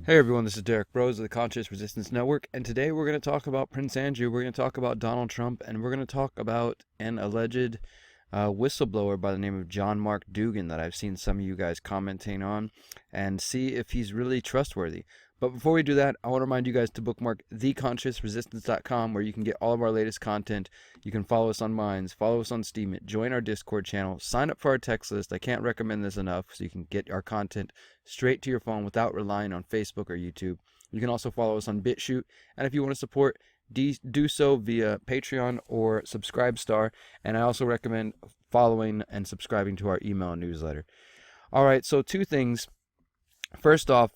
Hey everyone, this is Derrick Broze of the Conscious Resistance Network, and today we're going to talk about Prince Andrew, we're going to talk about Donald Trump, and we're going to talk about an alleged whistleblower by the name of John Mark Dougan that I've seen some of you guys commenting on, and see if he's really trustworthy. But before we do that, I want to remind you guys to bookmark theconsciousresistance.com, where you can get all of our latest content. You can follow us on Minds, follow us on Steemit, join our Discord channel, sign up for our text list. I can't recommend this enough, so you can get our content straight to your phone without relying on Facebook or YouTube. You can also follow us on BitChute, and if you want to support, do so via Patreon or Subscribestar. And I also recommend following and subscribing to our email newsletter. All right, so two things. First off,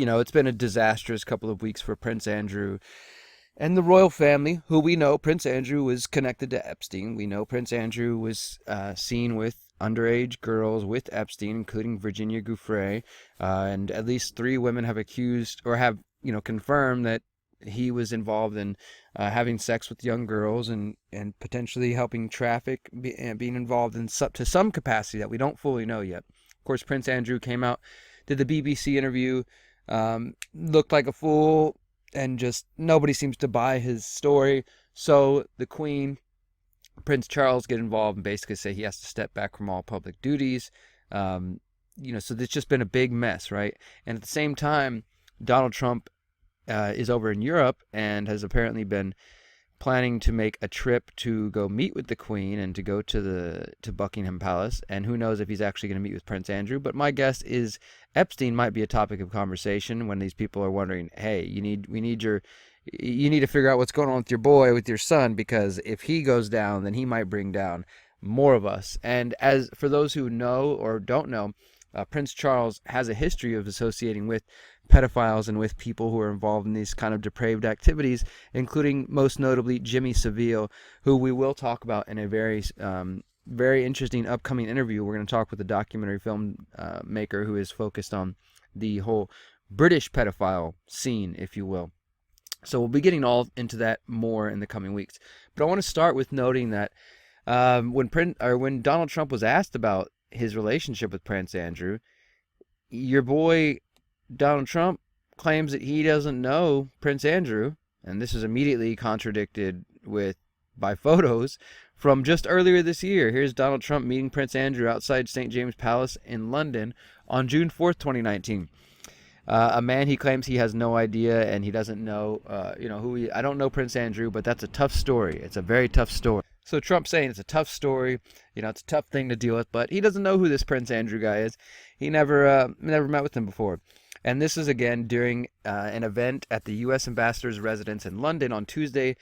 it's been a disastrous couple of weeks for Prince Andrew and the royal family, who we know Prince Andrew was connected to Epstein. We know Prince Andrew was seen with underage girls with Epstein, including Virginia Giuffre, and at least 3 women have accused or have, confirmed that he was involved in having sex with young girls and potentially helping traffic, being involved in to some capacity that we don't fully know yet. Of course, Prince Andrew came out, did the BBC interview, looked like a fool, and just nobody seems to buy his story. So the Queen, Prince Charles, get involved and basically say he has to step back from all public duties. So there's just been a big mess, right? And at the same time, Donald Trump is over in Europe and has apparently been planning to make a trip to go meet with the Queen and to go to Buckingham Palace. And who knows if he's actually going to meet with Prince Andrew. But my guess is Epstein might be a topic of conversation when these people are wondering, hey, you need to figure out what's going on with your boy, with your son, because if he goes down, then he might bring down more of us. And as for those who know or don't know, Prince Charles has a history of associating with pedophiles and with people who are involved in these kind of depraved activities, including most notably Jimmy Savile, who we will talk about in a very interesting upcoming interview. We're going to talk with a documentary film maker who is focused on the whole British pedophile scene, if you will. So we'll be getting all into that more in the coming weeks. But I want to start with noting that when Donald Trump was asked about his relationship with Prince Andrew, your boy Donald Trump claims that he doesn't know Prince Andrew, and this is immediately contradicted by photos from just earlier this year. Here's Donald Trump meeting Prince Andrew outside St. James Palace in London on June 4th, 2019. A man he claims he has no idea, and he doesn't know, I don't know Prince Andrew, but that's a tough story. It's a very tough story. So Trump's saying it's a tough story, it's a tough thing to deal with, but he doesn't know who this Prince Andrew guy is. He never met with him before. And this is, again, during an event at the U.S. Ambassador's residence in London on Tuesday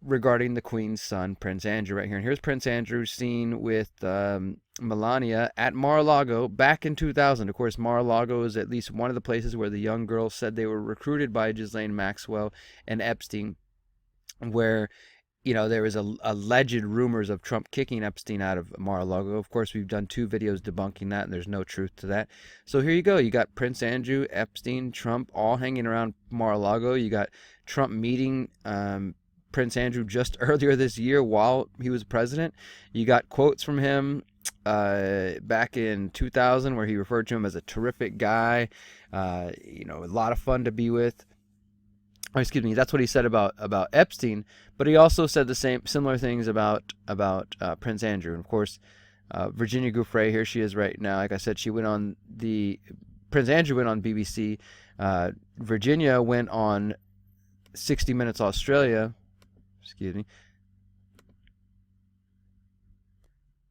regarding the Queen's son, Prince Andrew, right here. And here's Prince Andrew seen with Melania at Mar-a-Lago back in 2000. Of course, Mar-a-Lago is at least one of the places where the young girls said they were recruited by Ghislaine Maxwell and Epstein, where there was alleged rumors of Trump kicking Epstein out of Mar-a-Lago. Of course, we've done 2 videos debunking that, and there's no truth to that. So here you go. You got Prince Andrew, Epstein, Trump all hanging around Mar-a-Lago. You got Trump meeting Prince Andrew just earlier this year while he was president. You got quotes from him back in 2000 where he referred to him as a terrific guy, a lot of fun to be with. That's what he said about Epstein, but he also said the similar things about Prince Andrew. And of course, Virginia Giuffre, here she is right now. Like I said, Prince Andrew went on BBC. Virginia went on 60 Minutes Australia.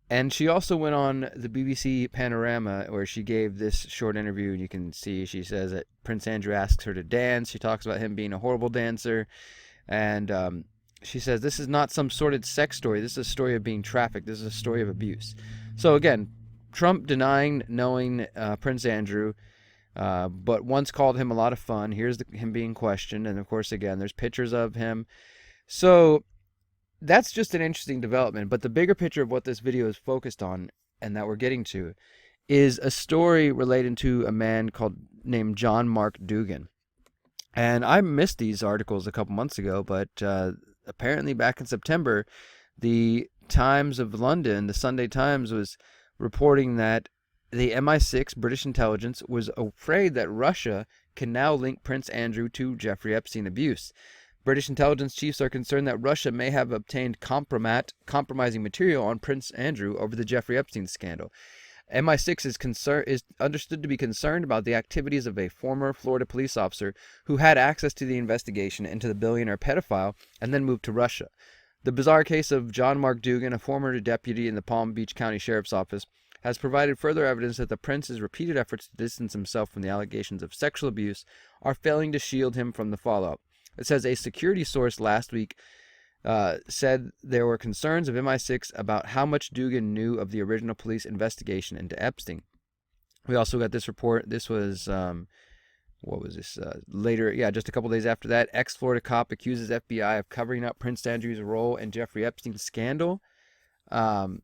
And she also went on the BBC Panorama, where she gave this short interview, and you can see she says that Prince Andrew asks her to dance. She talks about him being a horrible dancer, and she says this is not some sordid sex story. This is a story of being trafficked. This is a story of abuse. So again, Trump denying knowing Prince Andrew, but once called him a lot of fun. Here's him being questioned, and of course, again, there's pictures of him. So that's just an interesting development, but the bigger picture of what this video is focused on, and that we're getting to, is a story related to a man named John Mark Dougan. And I missed these articles a couple months ago, but apparently back in September, the Times of London, the Sunday Times, was reporting that the MI6, British intelligence, was afraid that Russia can now link Prince Andrew to Jeffrey Epstein abuse. British intelligence chiefs are concerned that Russia may have obtained compromising material on Prince Andrew over the Jeffrey Epstein scandal. MI6 is understood to be concerned about the activities of a former Florida police officer who had access to the investigation into the billionaire pedophile and then moved to Russia. The bizarre case of John Mark Dougan, a former deputy in the Palm Beach County Sheriff's Office, has provided further evidence that the prince's repeated efforts to distance himself from the allegations of sexual abuse are failing to shield him from the fallout. It says a security source last week said there were concerns of MI6 about how much Dougan knew of the original police investigation into Epstein. We also got this report. This was, later, just a couple days after that. Ex-Florida cop accuses FBI of covering up Prince Andrew's role in Jeffrey Epstein's scandal. Then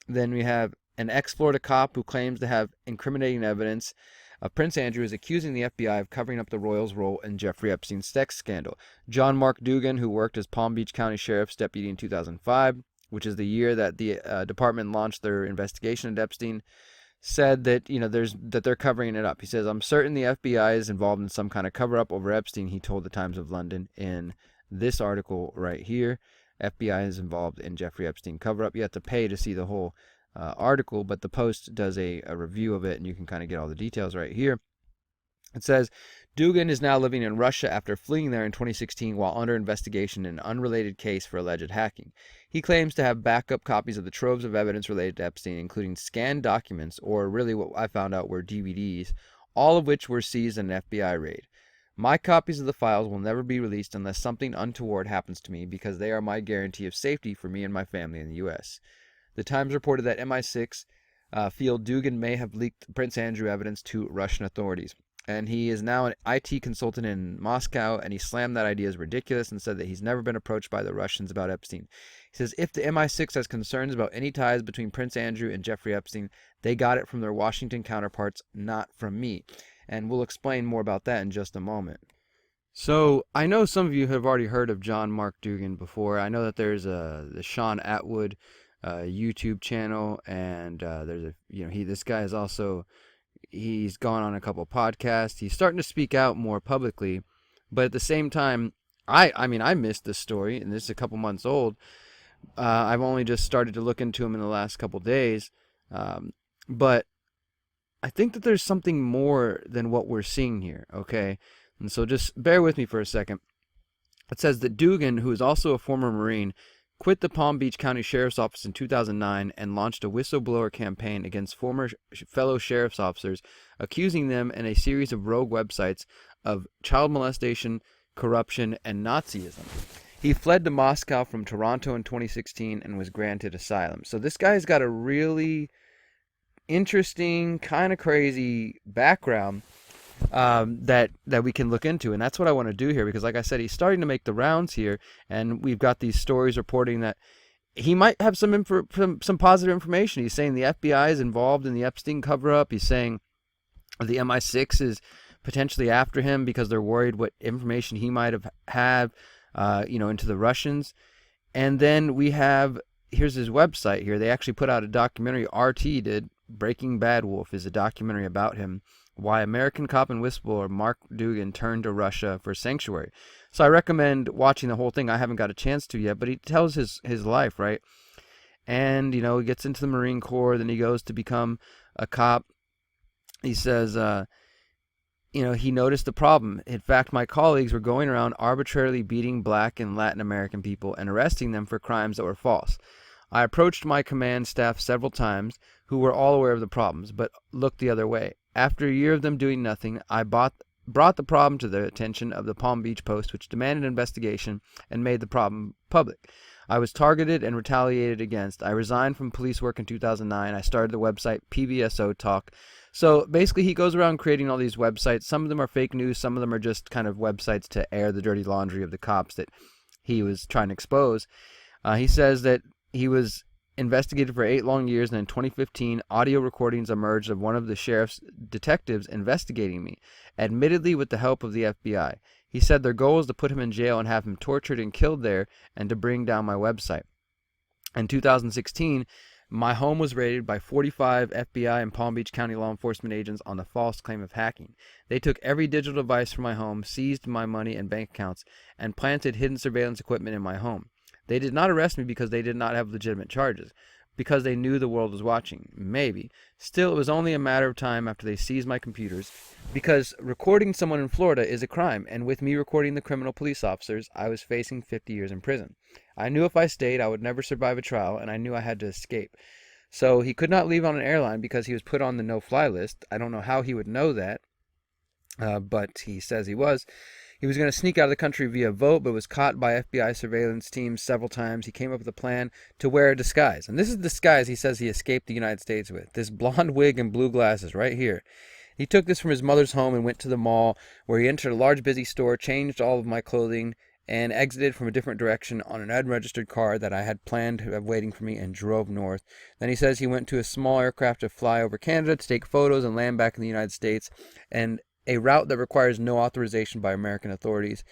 we have an ex-Florida cop who claims to have incriminating evidence of Prince Andrew is accusing the FBI of covering up the royals' role in Jeffrey Epstein's sex scandal. John Mark Dougan, who worked as Palm Beach County Sheriff's deputy in 2005, which is the year that the department launched their investigation into Epstein, said that they're covering it up. He says, "I'm certain the FBI is involved in some kind of cover-up over Epstein," he told the Times of London in this article right here. FBI is involved in Jeffrey Epstein cover-up. You have to pay to see the whole article, but the Post does a review of it, and you can kind of get all the details right here. It says, Dougan is now living in Russia after fleeing there in 2016 while under investigation in an unrelated case for alleged hacking. He claims to have backup copies of the troves of evidence related to Epstein, including scanned documents, or really what I found out were DVDs, all of which were seized in an FBI raid. "My copies of the files will never be released unless something untoward happens to me because they are my guarantee of safety for me and my family in the U.S. The Times reported that MI6 feel Dougan may have leaked Prince Andrew evidence to Russian authorities. And he is now an IT consultant in Moscow, and he slammed that idea as ridiculous and said that he's never been approached by the Russians about Epstein. He says, if the MI6 has concerns about any ties between Prince Andrew and Jeffrey Epstein, they got it from their Washington counterparts, not from me. And we'll explain more about that in just a moment. So, I know some of you have already heard of John Mark Dougan before. I know that there's the Sean Atwood YouTube channel, and there's this guy is also, he's gone on a couple podcasts. He's starting to speak out more publicly, but at the same time, I missed this story, and this is a couple months old. I've only just started to look into him in the last couple days, but I think that there's something more than what we're seeing here, okay? And so just bear with me for a second. It says that Dougan, who is also a former Marine, quit the Palm Beach County Sheriff's Office in 2009 and launched a whistleblower campaign against former fellow sheriff's officers, accusing them in a series of rogue websites of child molestation, corruption, and Nazism. He fled to Moscow from Toronto in 2016 and was granted asylum. So this guy's got a really interesting, kind of crazy background that we can look into, and that's what I want to do here, because like I said, he's starting to make the rounds here, and we've got these stories reporting that he might have some positive information. He's saying the FBI is involved in the Epstein cover-up. He's saying the MI6 is potentially after him because they're worried what information he might have had into the Russians. And then we have, here's his website here. They actually put out a documentary, RT did. Breaking BadVolf is a documentary about him, why American cop and whistleblower Mark Dougan turned to Russia for sanctuary. So I recommend watching the whole thing. I haven't got a chance to yet, but he tells his life, right? And, he gets into the Marine Corps, then he goes to become a cop. He says, he noticed the problem. In fact, my colleagues were going around arbitrarily beating Black and Latin American people and arresting them for crimes that were false. I approached my command staff several times, who were all aware of the problems, but looked the other way. After a year of them doing nothing, I brought the problem to the attention of the Palm Beach Post, which demanded an investigation and made the problem public. I was targeted and retaliated against. I resigned from police work in 2009. I started the website PBSO Talk. So basically, he goes around creating all these websites. Some of them are fake news. Some of them are just kind of websites to air the dirty laundry of the cops that he was trying to expose. He says that he was investigated for 8 long years, and in 2015, audio recordings emerged of one of the sheriff's detectives investigating me, admittedly with the help of the FBI. He said their goal was to put him in jail and have him tortured and killed there, and to bring down my website. In 2016, My home was raided by 45 FBI and Palm Beach County law enforcement agents on the false claim of hacking. They took every digital device from my home, seized my money and bank accounts, and planted hidden surveillance equipment in my home. They did not arrest me because they did not have legitimate charges, because they knew the world was watching. Maybe. Still, it was only a matter of time after they seized my computers, because recording someone in Florida is a crime, and with me recording the criminal police officers, I was facing 50 years in prison. I knew if I stayed, I would never survive a trial, and I knew I had to escape. So he could not leave on an airline because he was put on the no-fly list. I don't know how he would know that, but he says he was. He was going to sneak out of the country via vote, but was caught by FBI surveillance teams several times. He came up with a plan to wear a disguise. And this is the disguise he says he escaped the United States with. This blonde wig and blue glasses right here. He took this from his mother's home and went to the mall, where he entered a large busy store, changed all of my clothing, and exited from a different direction on an unregistered car that I had planned to have waiting for me, and drove north. Then he says he went to a small aircraft to fly over Canada to take photos and land back in the United States, and a route that requires no authorization by American authorities.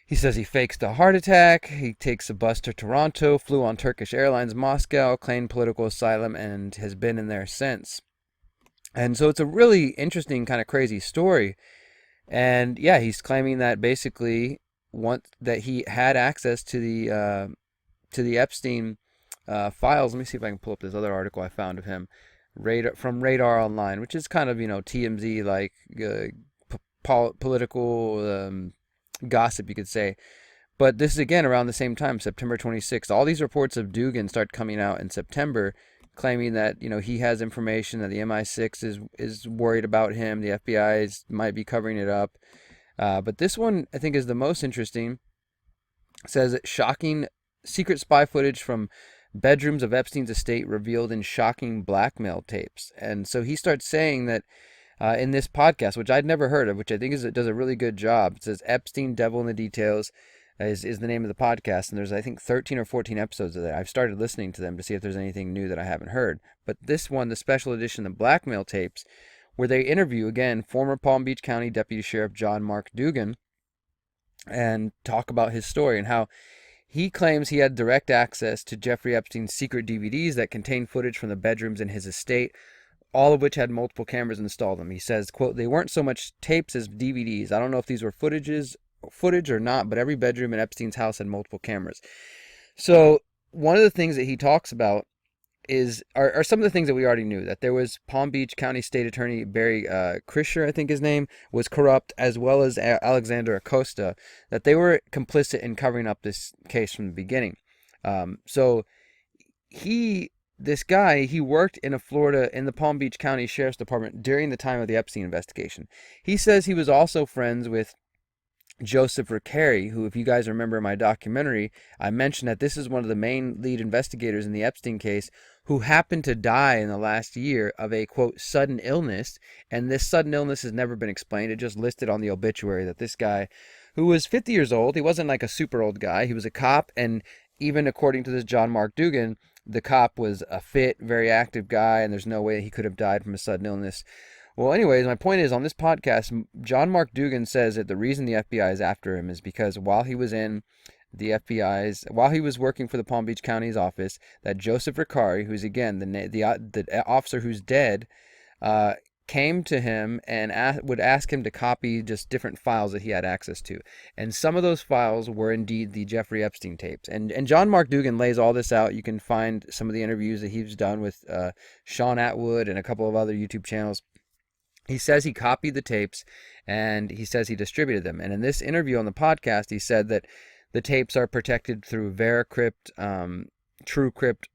He says he fakes a heart attack, he takes a bus to Toronto, flew on Turkish Airlines Moscow, claimed political asylum, and has been in there since. And so it's a really interesting, kind of crazy story. And yeah, he's claiming that basically that he had access to the Epstein files. Let me see if I can pull up this other article I found of him. From Radar Online, which is kind of, TMZ, like political gossip, you could say. But this is, again, around the same time, September 26th. All these reports of Dougan start coming out in September, claiming that, he has information, that the MI6 is worried about him, the FBI might be covering it up. But this one, I think, is the most interesting. It says, shocking secret spy footage from bedrooms of Epstein's estate revealed in shocking blackmail tapes. And so he starts saying that in this podcast, which I'd never heard of, which I think does a really good job. It says Epstein, Devil in the Details is the name of the podcast. And there's, I think, 13 or 14 episodes of that. I've started listening to them to see if there's anything new that I haven't heard. But this one, the special edition, the blackmail tapes, where they interview, again, former Palm Beach County Deputy Sheriff John Mark Dougan and talk about his story and how he claims he had direct access to Jeffrey Epstein's secret DVDs that contained footage from the bedrooms in his estate, all of which had multiple cameras installed in them. He says, quote, they weren't so much tapes as DVDs. I don't know if these were footage or not, but every bedroom in Epstein's house had multiple cameras. So one of the things that he talks about are some of the things that we already knew, that there was Palm Beach County State Attorney Barry Krischer, I think his name, was corrupt, as well as Alexander Acosta, that they were complicit in covering up this case from the beginning. So this guy worked in the Palm Beach County Sheriff's Department during the time of the Epstein investigation. He says he was also friends with Joseph Recarey, who, if you guys remember my documentary, I mentioned that this is one of the main lead investigators in the Epstein case, who happened to die in the last year of a, quote, sudden illness. And this sudden illness has never been explained. It just listed on the obituary that this guy, who was 50 years old, he wasn't like a super old guy. He was a cop. And even according to this John Mark Dougan, the cop was a fit, very active guy, and there's no way he could have died from a sudden illness. Well, anyways, my point is, on this podcast, John Mark Dougan says that the reason the FBI is after him is because while he was working for the Palm Beach County's office, that Joseph Recarey, who's, again, the officer who's dead, came to him and would ask him to copy just different files that he had access to. And some of those files were indeed the Jeffrey Epstein tapes. And John Mark Dougan lays all this out. You can find some of the interviews that he's done with Sean Atwood and a couple of other YouTube channels. He says he copied the tapes, and he says he distributed them. And in this interview on the podcast, he said that the tapes are protected through VeraCrypt, TrueCrypt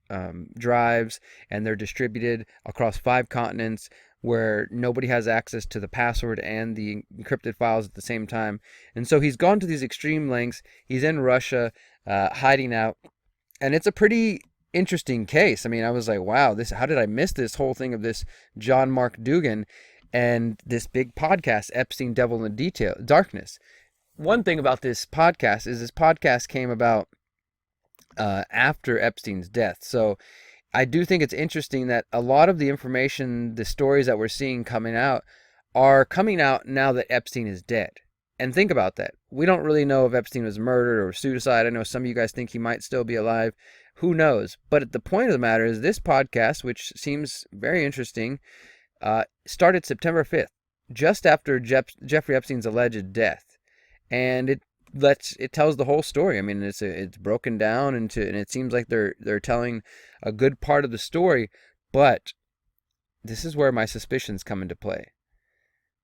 drives, and they're distributed across 5 continents where nobody has access to the password and the encrypted files at the same time. And so he's gone to these extreme lengths. He's in Russia, hiding out, and it's a pretty interesting case. I mean, I was like, wow, how did I miss this whole thing of this John Mark Dougan and this big podcast, Epstein, Devil in the Darkness. One thing about this podcast is this podcast came about after Epstein's death. So I do think it's interesting that a lot of the information, the stories that we're seeing coming out, are coming out now that Epstein is dead. And think about that. We don't really know if Epstein was murdered or suicide. I know some of you guys think he might still be alive. Who knows? But the point of the matter is this podcast, which seems very interesting, started September 5th, just after Jeffrey Epstein's alleged death. And it tells the whole story. I mean, it's broken down and it seems like they're telling a good part of the story, but this is where my suspicions come into play.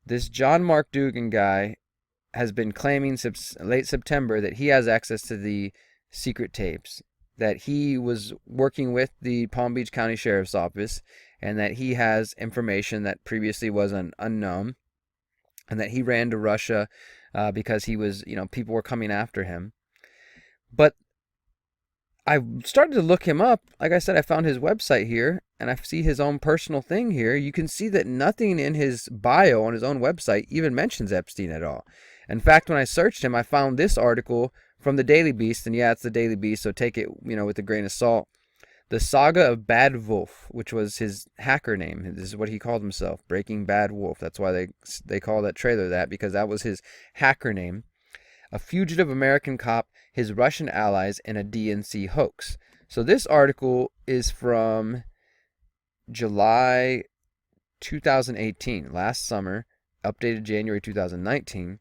This John Mark Dougan guy has been claiming late September that he has access to the secret tapes, that he was working with the Palm Beach County Sheriff's Office, and that he has information that previously was unknown, and that he ran to Russia because he was, people were coming after him. But I started to look him up. Like I said, I found his website here, and I see his own personal thing here. You can see that nothing in his bio on his own website even mentions Epstein at all. In fact, when I searched him, I found this article from the Daily Beast, and yeah, it's the Daily Beast, so take it, with a grain of salt. The Saga of BadVolf, which was his hacker name. This is what he called himself, Breaking Bad Wolf. That's why they call that trailer that, because that was his hacker name. A fugitive American cop, his Russian allies, and a DNC hoax. So this article is from July 2018, last summer, updated January 2019.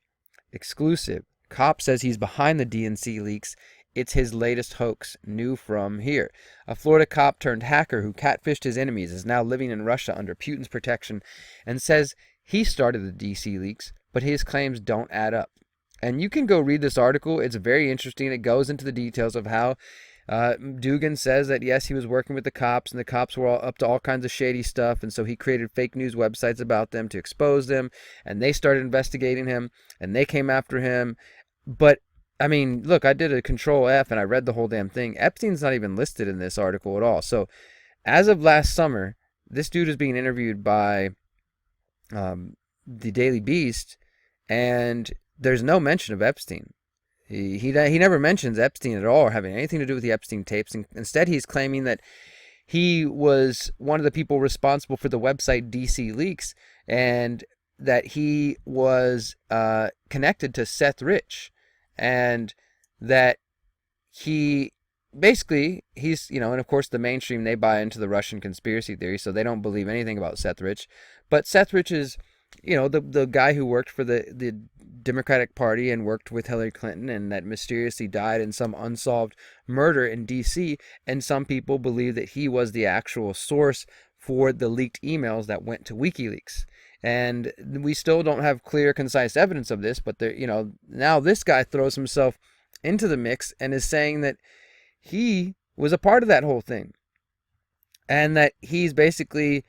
Exclusive. Cop says he's behind the DNC leaks. It's his latest hoax. New from here. A Florida cop turned hacker who catfished his enemies is now living in Russia under Putin's protection and says he started the DC leaks, but his claims don't add up. And you can go read this article. It's very interesting. It goes into the details of how Dougan says that, yes, he was working with the cops, and the cops were all up to all kinds of shady stuff, and so he created fake news websites about them to expose them, and they started investigating him, and they came after him. But, I mean, look, I did a Control F, and I read the whole damn thing. Epstein's not even listed in this article at all. So, as of last summer, this dude is being interviewed by the Daily Beast, and there's no mention of Epstein. He never mentions Epstein at all or having anything to do with the Epstein tapes. And instead, he's claiming that he was one of the people responsible for the website DC Leaks, and that he was connected to Seth Rich, and that he's, and of course the mainstream, they buy into the Russian conspiracy theory, so they don't believe anything about Seth Rich. But Seth Rich is, the guy who worked for the Democratic Party and worked with Hillary Clinton, and that mysteriously died in some unsolved murder in D.C., and some people believe that he was the actual source for the leaked emails that went to WikiLeaks. And we still don't have clear, concise evidence of this, but now this guy throws himself into the mix and is saying that he was a part of that whole thing, and that he's basically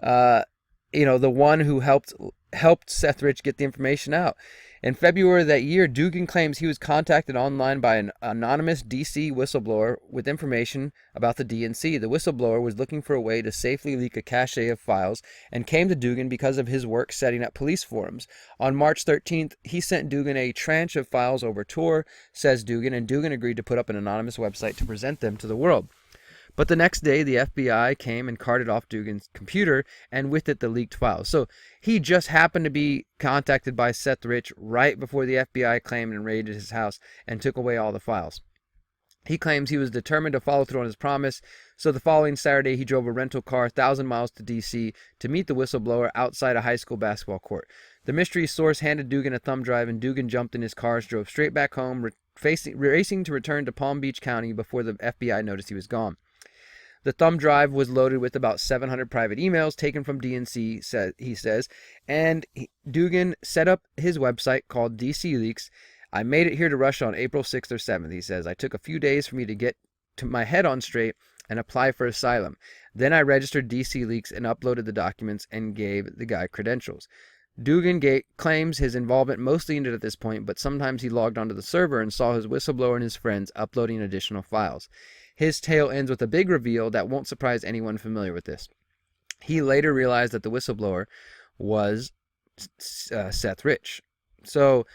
the one who helped Seth Rich get the information out. In February of that year, Dougan claims he was contacted online by an anonymous DC whistleblower with information about the DNC. The whistleblower was looking for a way to safely leak a cache of files and came to Dougan because of his work setting up police forums. On March 13th, he sent Dougan a tranche of files over Tor, says Dougan, and Dougan agreed to put up an anonymous website to present them to the world. But the next day, the FBI came and carted off Dougan's computer, and with it, the leaked files. So he just happened to be contacted by Seth Rich right before the FBI came and raided his house and took away all the files. He claims he was determined to follow through on his promise, so the following Saturday, he drove a rental car 1,000 miles to D.C. to meet the whistleblower outside a high school basketball court. The mystery source handed Dougan a thumb drive, and Dougan jumped in his car, drove straight back home, racing to return to Palm Beach County before the FBI noticed he was gone. The thumb drive was loaded with about 700 private emails taken from DNC, he says, and Dougan set up his website called DC Leaks. I made it here to Russia on April 6th or 7th, he says. I took a few days for me to get to my head on straight and apply for asylum. Then I registered DC Leaks and uploaded the documents and gave the guy credentials. Dougan claims his involvement mostly ended at this point, but sometimes he logged onto the server and saw his whistleblower and his friends uploading additional files. His tale ends with a big reveal that won't surprise anyone familiar with this. He later realized that the whistleblower was Seth Rich. So,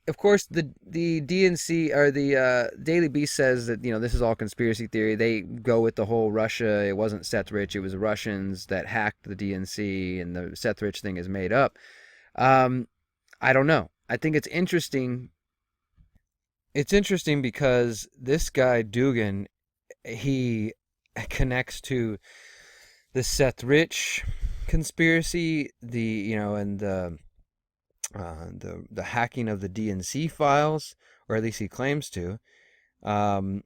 of course, the DNC, or the Daily Beast, says that, this is all conspiracy theory. They go with the whole Russia, it wasn't Seth Rich, it was Russians that hacked the DNC, and the Seth Rich thing is made up. I don't know. I think it's interesting. It's interesting because this guy Dougan, he connects to the Seth Rich conspiracy, and the hacking of the DNC files, or at least he claims to. Look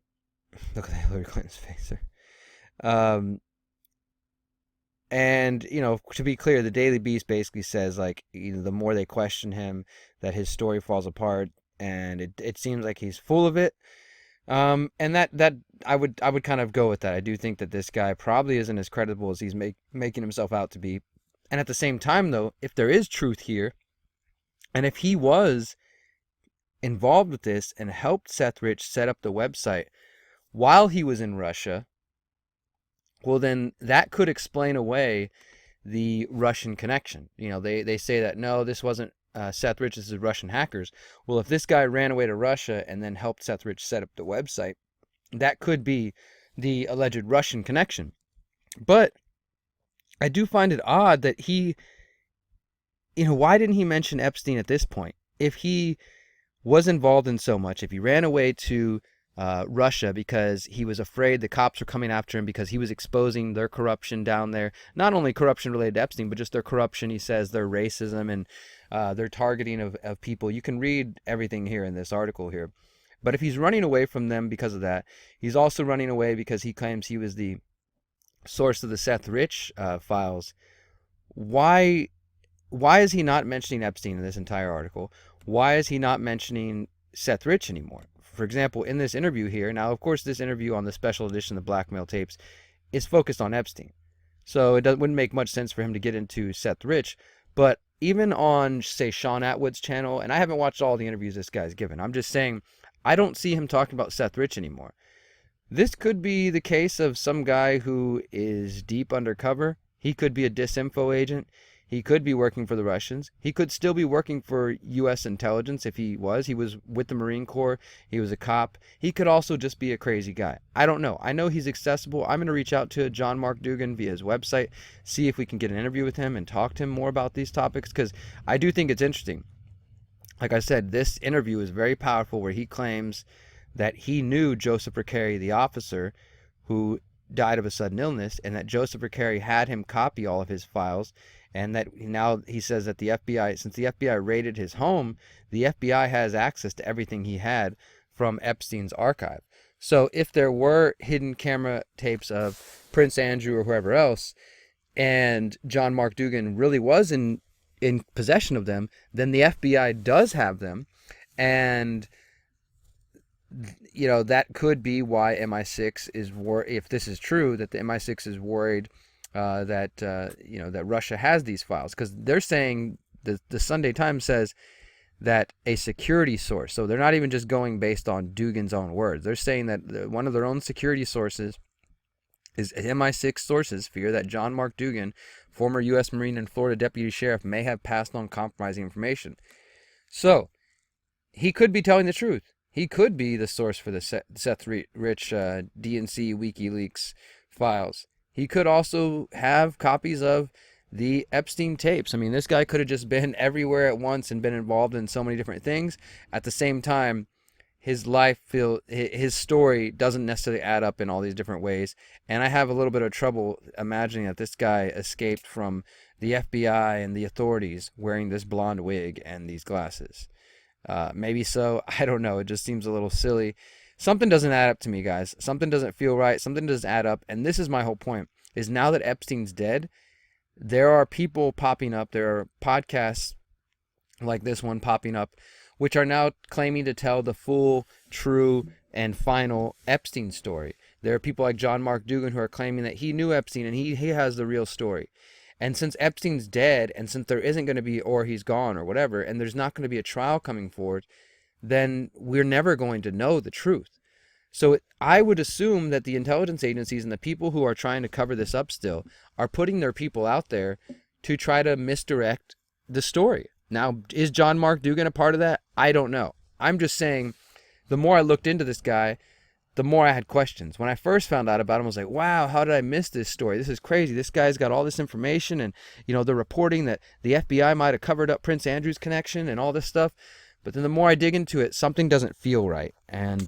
at the Hillary Clinton's face there. And, to be clear, the Daily Beast basically says, like, the more they question him, that his story falls apart, and it seems like he's full of it. And that I would kind of go with that. I do think that this guy probably isn't as credible as he's making himself out to be. And at the same time, though, if there is truth here, and if he was involved with this and helped Seth Rich set up the website while he was in Russia, well, then that could explain away the Russian connection. They say that, no, this wasn't Seth Rich, this is Russian hackers. Well, if this guy ran away to Russia and then helped Seth Rich set up the website, that could be the alleged Russian connection. But I do find it odd that he, why didn't he mention Epstein at this point? If he was involved in so much, if he ran away to Russia because he was afraid the cops were coming after him because he was exposing their corruption down there, not only corruption related to Epstein, but just their corruption, he says, their racism and their targeting of people. You can read everything here in this article here. But if he's running away from them because of that, he's also running away because he claims he was the source of the Seth Rich files. Why is he not mentioning Epstein in this entire article? Why is he not mentioning Seth Rich anymore? For example, in this interview here, now, of course, this interview on the special edition, the blackmail tapes, is focused on Epstein. So wouldn't make much sense for him to get into Seth Rich. But even on, say, Sean Atwood's channel, and I haven't watched all the interviews this guy's given, I'm just saying, I don't see him talking about Seth Rich anymore. This could be the case of some guy who is deep undercover. He could be a disinfo agent. He could be working for the Russians. He could still be working for U.S. intelligence if he was. He was with the Marine Corps. He was a cop. He could also just be a crazy guy. I don't know. I know he's accessible. I'm going to reach out to John Mark Dougan via his website, see if we can get an interview with him and talk to him more about these topics, because I do think it's interesting. Like I said, this interview is very powerful, where he claims that he knew Joseph Recarey, the officer who died of a sudden illness, and that Joseph Recarey had him copy all of his files. And that now he says that the FBI, since the FBI raided his home, the FBI has access to everything he had from Epstein's archive. So if there were hidden camera tapes of Prince Andrew or whoever else, and John Mark Dougan really was in possession of them, then the FBI does have them. And, that could be why MI6 is if this is true, that the MI6 is worried that Russia has these files, because they're saying, the Sunday Times says that a security source, so they're not even just going based on Dougan's own words, they're saying that one of their own security sources is MI6 sources fear that John Mark Dougan, former U.S. Marine and Florida deputy sheriff, may have passed on compromising information. So he could be telling the truth. He could be the source for the Seth Rich DNC WikiLeaks files. He could also have copies of the Epstein tapes. I mean, this guy could have just been everywhere at once and been involved in so many different things. At the same time, his story doesn't necessarily add up in all these different ways. And I have a little bit of trouble imagining that this guy escaped from the FBI and the authorities wearing this blonde wig and these glasses. Maybe so. I don't know. It just seems a little silly. Something doesn't add up to me, guys. Something doesn't feel right. Something doesn't add up. And this is my whole point, is now that Epstein's dead, there are people popping up. There are podcasts like this one popping up, which are now claiming to tell the full, true, and final Epstein story. There are people like John Mark Dougan who are claiming that he knew Epstein and he has the real story. And since Epstein's dead, and since there isn't going to be, or he's gone or whatever, and there's not going to be a trial coming forward, then we're never going to know the truth. So I would assume that the intelligence agencies and the people who are trying to cover this up still are putting their people out there to try to misdirect the story. Now, is John Mark Dougan a part of that? I don't know. I'm just saying, the more I looked into this guy, the more I had questions. When I first found out about him, I was like, wow, how did I miss this story? This is crazy. This guy's got all this information, and they're reporting that the FBI might have covered up Prince Andrew's connection and all this stuff. But then the more I dig into it, something doesn't feel right. And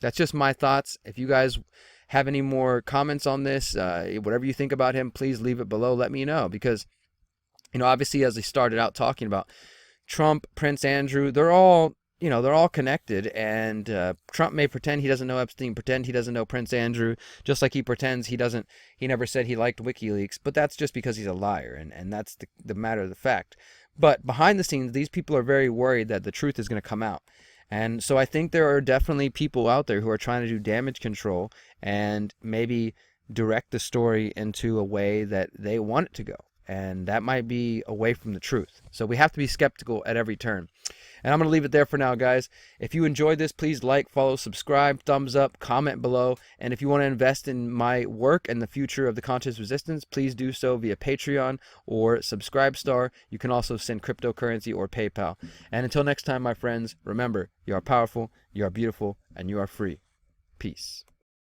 that's just my thoughts. If you guys have any more comments on this, whatever you think about him, please leave it below. Let me know. Because, obviously, as we started out talking about, Trump, Prince Andrew, they're all connected. And Trump may pretend he doesn't know Epstein, pretend he doesn't know Prince Andrew, just like he pretends he never said he liked WikiLeaks. But that's just because he's a liar. And that's the matter of the fact. But behind the scenes, these people are very worried that the truth is going to come out. And so I think there are definitely people out there who are trying to do damage control and maybe direct the story into a way that they want it to go. And that might be away from the truth. So we have to be skeptical at every turn. And I'm going to leave it there for now, guys. If you enjoyed this, please like, follow, subscribe, thumbs up, comment below. And if you want to invest in my work and the future of the Conscious Resistance, please do so via Patreon or Subscribestar. You can also send cryptocurrency or PayPal. And until next time, my friends, remember, you are powerful, you are beautiful, and you are free. Peace.